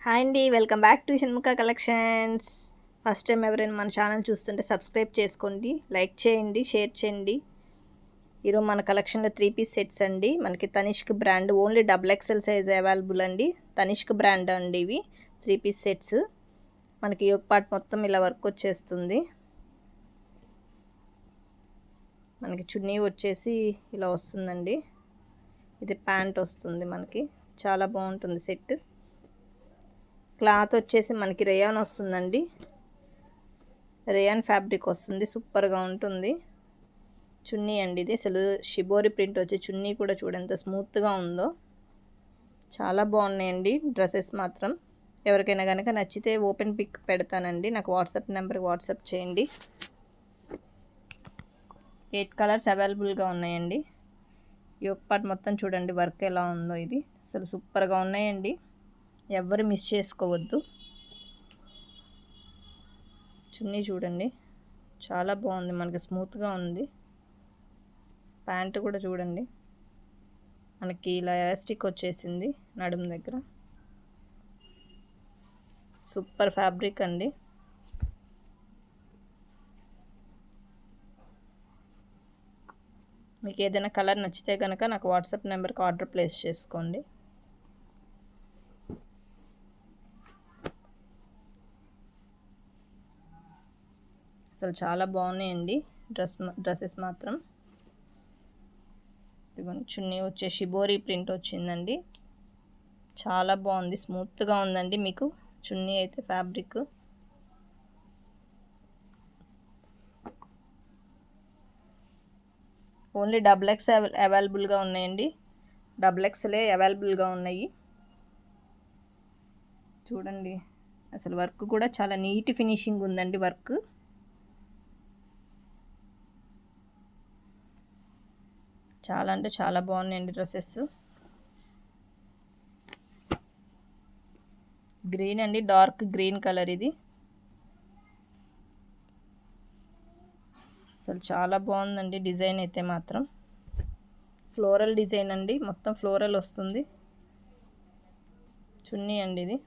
Hi అండి, welcome back to Shanmukha collections. First time ఎవరైనా మన ఛానల్ చూస్తుంటే సబ్స్క్రైబ్ చేసుకోండి, లైక్ చేయండి, షేర్ చేయండి. ఈరోజు మన కలెక్షన్లో 3 పీస్ సెట్స్ అండి. మనకి Tanishq brand only XXL size available అండి. తనిష్క్ బ్రాండ్ అండి ఇవి 3 పీస్ సెట్స్. మనకి యోక్ పార్ట్ మొత్తం ఇలా వర్క్ వచ్చేస్తుంది. మనకి చున్నీ వచ్చేసి ఇలా వస్తుందండి. ఇది ప్యాంట్ వస్తుంది. మనకి చాలా బాగుంటుంది సెట్. క్లాత్ వచ్చేసి మనకి రేయాన్ వస్తుందండి. రేయాన్ ఫ్యాబ్రిక్ వస్తుంది, సూపర్గా ఉంటుంది. చున్నీ అండి ఇది అసలు షిబోరి ప్రింట్ వచ్చి చున్నీ కూడా చూడండి ఎంత స్మూత్గా ఉందో. చాలా బాగున్నాయండి డ్రెస్సెస్ మాత్రం. ఎవరికైనా కనుక నచ్చితే ఓపెన్ పిక్ పెడతానండి, నాకు వాట్సాప్ నెంబర్కి వాట్సాప్ చేయండి. 8 కలర్స్ అవైలబుల్గా ఉన్నాయండి. యోక్ పార్ట్ మొత్తం చూడండి వర్క్ ఎలా ఉందో. ఇది అసలు సూపర్గా ఉన్నాయండి, ఎవరు మిస్ చేసుకోవద్దు. చున్నీ చూడండి చాలా బాగుంది, మనకి స్మూత్గా ఉంది. ప్యాంట్ కూడా చూడండి మనకి ఇలా ఎలాస్టిక్ వచ్చేసింది నడుము దగ్గర. సూపర్ ఫ్యాబ్రిక్ అండి. మీకు ఏదైనా కలర్ నచ్చితే కనుక నాకు వాట్సాప్ నెంబర్కి ఆర్డర్ ప్లేస్ చేసుకోండి. అసలు చాలా బాగున్నాయండి డ్రెస్సెస్ మాత్రం. ఇదిగోండి చున్నీ వచ్చే షిబోరి ప్రింట్ వచ్చిందండి, చాలా బాగుంది, స్మూత్గా ఉందండి. మీకు చున్నీ అయితే ఫ్యాబ్రిక్ ఓన్లీ XXL అవైలబుల్గా ఉన్నాయండి. XXLే అవైలబుల్గా ఉన్నాయి. చూడండి అసలు వర్క్ కూడా చాలా నీట్ ఫినిషింగ్ ఉందండి. వర్క్ చాలా అంటే చాలా బాగున్నాయండి డ్రెస్సెస్. గ్రీన్ అండి, డార్క్ గ్రీన్ కలర్ ఇది. అసలు చాలా బాగుందండి డిజైన్ అయితే మాత్రం. ఫ్లోరల్ డిజైన్ అండి, మొత్తం ఫ్లోరల్ వస్తుంది. చున్నీ అండి ఇది.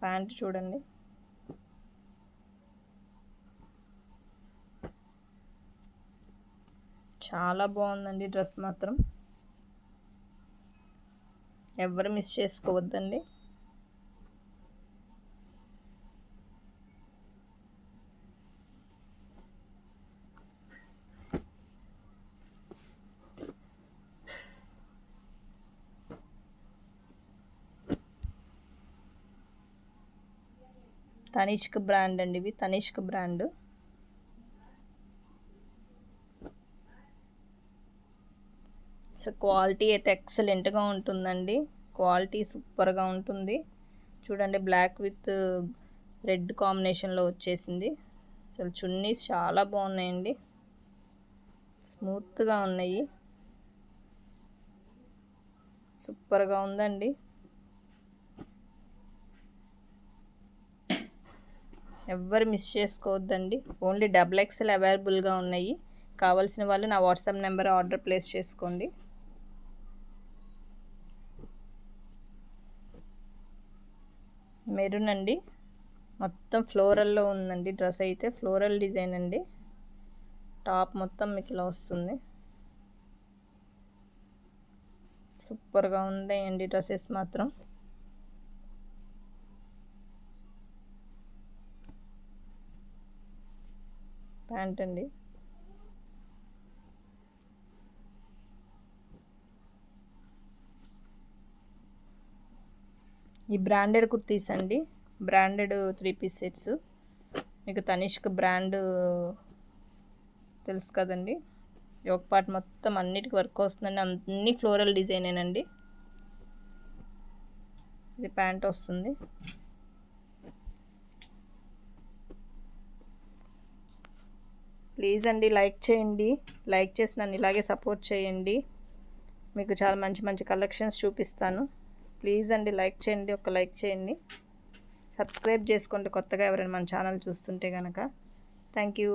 ప్యాంట్ చూడండి చాలా బాగుందండి డ్రెస్ మాత్రం, ఎవరు మిస్ చేసుకోవద్దండి. తనిష్క్ బ్రాండ్ అండి ఇవి, తనిష్క్ బ్రాండ్. సో క్వాలిటీ అయితే ఎక్సలెంట్గా ఉంటుందండి, క్వాలిటీ సూపర్గా ఉంటుంది. చూడండి బ్లాక్ విత్ రెడ్ కాంబినేషన్లో వచ్చేసింది. అసలు చున్నీస్ చాలా బాగున్నాయండి, స్మూత్గా ఉన్నాయి, సూపర్గా ఉందండి. ఎవ్వరు మిస్ చేసుకోవద్దండి. ఓన్లీ XXL అవైలబుల్గా ఉన్నాయి. కావాల్సిన వాళ్ళు నా వాట్సాప్ నెంబర్ ఆర్డర్ ప్లేస్ చేసుకోండి. మెరూన్ అండి, మొత్తం ఫ్లోరల్లో ఉందండి డ్రెస్ అయితే. ఫ్లోరల్ డిజైన్ అండి, టాప్ మొత్తం మీకు ఇలా వస్తుంది. సూపర్గా ఉన్నాయండి డ్రెస్సెస్ మాత్రం. ప్యాంట్ అండి, ఈ బ్రాండెడ్ కుర్తీస్ అండి, బ్రాండెడ్ 3 పీస్ సెట్స్. మీకు తనిష్క్ బ్రాండ్ తెలుసు కదండి. యోక్ పార్ట్ మొత్తం అన్నిటికీ వర్క్ వస్తుందండి, అన్ని ఫ్లోరల్ డిజైనేనండి. ఇది ప్యాంట్ వస్తుంది. ప్లీజ్ అండి లైక్ చేయండి, లైక్ చేసి నన్ను ఇలాగే సపోర్ట్ చేయండి. మీకు చాలా మంచి మంచి కలెక్షన్స్ చూపిస్తాను. ప్లీజ్ అండి లైక్ చేయండి, ఒక లైక్ చేయండి. సబ్స్క్రైబ్ చేసుకోండి కొత్తగా ఎవరైనా మన ఛానల్ చూస్తుంటే కనుక. Thank you.